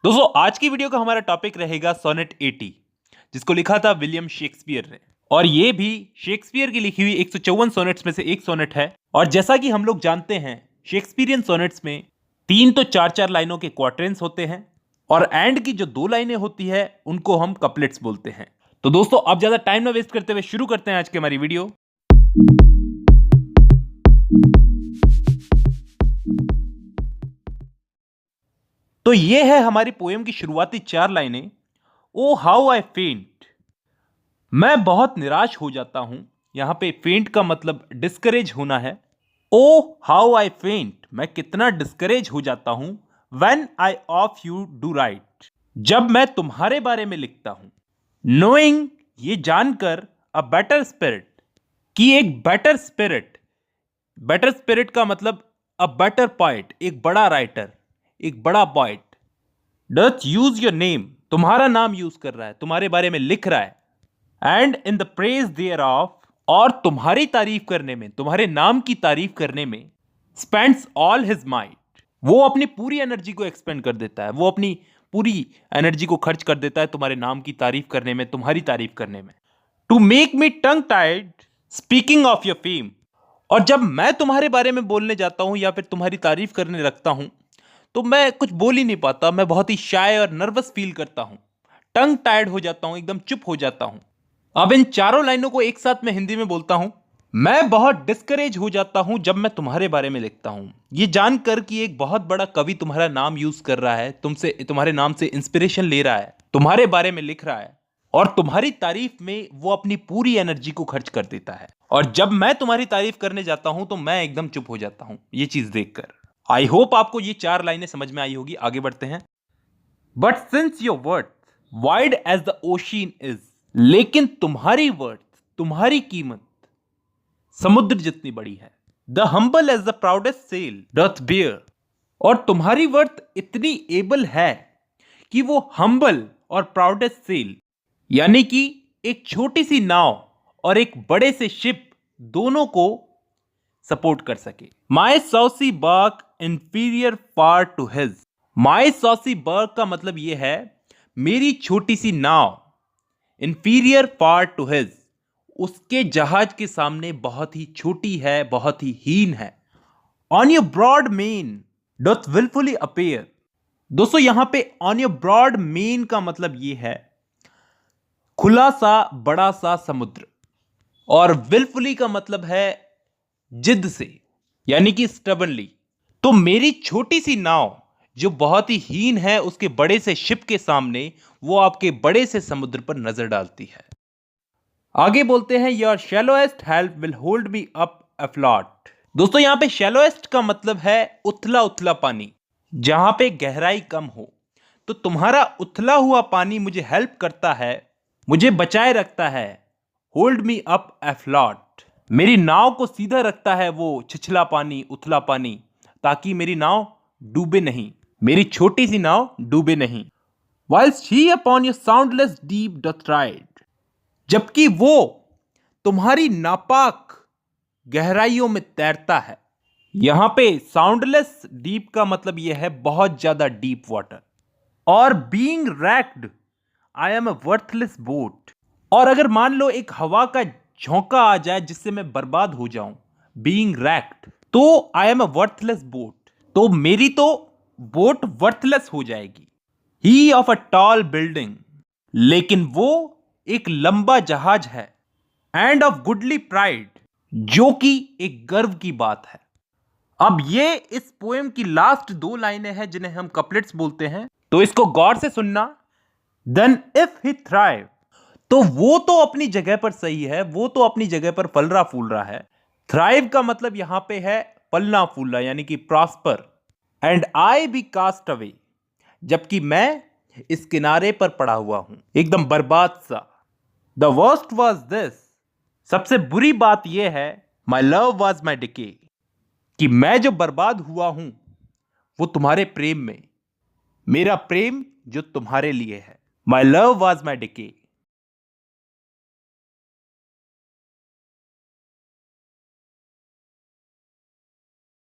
दोस्तों आज की वीडियो का हमारा टॉपिक रहेगा सोनेट 80, जिसको लिखा था विलियम शेक्सपियर ने। और ये भी शेक्सपियर की लिखी हुई 154 सोनेट्स में से एक सोनेट है। और जैसा कि हम लोग जानते हैं, शेक्सपियरियन सोनेट्स में 3 तो 4-4 लाइनों के क्वार्टेंस होते हैं और एंड की जो 2 लाइनें होती है उनको हम कपलेट्स बोलते हैं। तो दोस्तों अब ज्यादा टाइम ना वेस्ट करते हुए शुरू करते हैं आज की हमारी वीडियो। तो ये है हमारी पोएम की शुरुआती 4 लाइनें। ओ हाउ आई फेंट, मैं बहुत निराश हो जाता हूं। यहां पे फेंट का मतलब डिस्करेज होना है। ओ हाउ आई फेंट, मैं कितना डिस्करेज हो जाता हूं। When I of you do right, जब मैं तुम्हारे बारे में लिखता हूं। नोइंग, ये जानकर, अ बेटर स्पिरिट, कि एक बेटर स्पिरिट। बेटर स्पिरिट का मतलब अ बेटर पोएट, एक बड़ा राइटर, एक बड़ा poet doth use your name, तुम्हारा नाम यूज कर रहा है, तुम्हारे बारे में लिख रहा है। And in the praise thereof, और तुम्हारी तारीफ करने में, तुम्हारे नाम की तारीफ करने में, स्पेंड्स ऑल हिज माइट, वो अपनी पूरी एनर्जी को एक्सपेंड कर देता है, वो अपनी पूरी एनर्जी को खर्च कर देता है तुम्हारे नाम की तारीफ करने में, तुम्हारी तारीफ करने में। To make me tongue tied speaking of your fame, और जब मैं तुम्हारे बारे में बोलने जाता हूं या फिर तुम्हारी तारीफ करने लगता हूं तो मैं कुछ बोल ही नहीं पाता, मैं बहुत ही शाय और नर्वस फील करता हूं, टंग टायर्ड हो जाता हूं, एकदम चुप हो जाता हूं। अब इन चारों लाइनों को एक साथ मैं हिंदी में बोलता हूं। मैं बहुत डिस्करेज हो जाता हूं जब मैं तुम्हारे बारे में लिखता हूं, ये जानकर कि एक बहुत बड़ा कवि तुम्हारा नाम यूज कर रहा है, तुमसे, तुम्हारे नाम से इंस्पिरेशन ले रहा है, तुम्हारे बारे में लिख रहा है और तुम्हारी तारीफ में वो अपनी पूरी एनर्जी को खर्च कर देता है। और जब मैं तुम्हारी तारीफ करने जाता हूं तो मैं एकदम चुप हो जाता हूं ये चीज देखकर। आई होप आपको ये 4 लाइनें समझ में आई होगी। आगे बढ़ते हैं। But since your worth wide as the ocean is, लेकिन तुम्हारी वर्थ, तुम्हारी कीमत समुद्र जितनी बड़ी है। The humble as the proudest sail doth bear, और तुम्हारी वर्थ इतनी एबल है कि वो हम्बल और प्राउडेस्ट सेल, यानी कि एक छोटी सी नाव और एक बड़े से शिप दोनों को सपोर्ट कर सके। My saucy bark inferior far to his, my saucy bark का मतलब यह है मेरी छोटी सी नाव, इंफीरियर फार टू हिज, उसके जहाज के सामने बहुत ही छोटी है, बहुत ही हीन है। On your broad main doth wilfully appear, दोस्तों यहां पे ऑन योर ब्रॉड मेन का मतलब यह है खुला सा बड़ा सा समुद्र, और विलफुली का मतलब है जिद से, यानी कि स्टबनली। तो मेरी छोटी सी नाव जो बहुत ही हीन है, उसके बड़े से शिप के सामने वो आपके बड़े से समुद्र पर नजर डालती है। आगे बोलते हैं, your shallowest help will hold me up afloat, दोस्तों यहां पे शैलोएस्ट का मतलब है उथला उथला पानी, जहां पे गहराई कम हो। तो तुम्हारा उथला हुआ पानी मुझे हेल्प करता है, मुझे बचाए रखता है। होल्ड मी अप अफ्लॉट, मेरी नाव को सीधा रखता है वो छिछला पानी, उथला पानी, ताकि मेरी नाव डूबे नहीं, मेरी छोटी सी नाव डूबे नहीं। Whilst he upon your soundless deep doth ride, जबकि वो तुम्हारी नापाक गहराइयों में तैरता है। यहां पे साउंडलेस डीप का मतलब यह है बहुत ज्यादा डीप वाटर। और being raked I am a worthless boat, और अगर मान लो एक हवा का झोंका आ जाए जिससे मैं बर्बाद हो जाऊं, बीइंग रैक्ड, तो I am a worthless boat, तो मेरी तो बोट वर्थलेस हो जाएगी। ही ऑफ अ टॉल बिल्डिंग, लेकिन वो एक लंबा जहाज है। एंड ऑफ गुडली प्राइड, जो कि एक गर्व की बात है। अब ये इस पोएम की लास्ट 2 लाइनें हैं जिन्हें हम कपलेट्स बोलते हैं, तो इसको गौर से सुनना। देन इफ ही थ्राइव, तो वो तो अपनी जगह पर सही है, वो तो अपनी जगह पर फल रहा फूल रहा है। थ्राइव का मतलब यहां पे है फलना फूलना, यानी कि prosper. And I be cast away, जबकि मैं इस किनारे पर पड़ा हुआ हूं, एकदम बर्बाद सा। द वर्स्ट वॉज दिस, सबसे बुरी बात यह है, my love was my decay, कि मैं जो बर्बाद हुआ हूं वो तुम्हारे प्रेम में, मेरा प्रेम जो तुम्हारे लिए है। My love was my decay,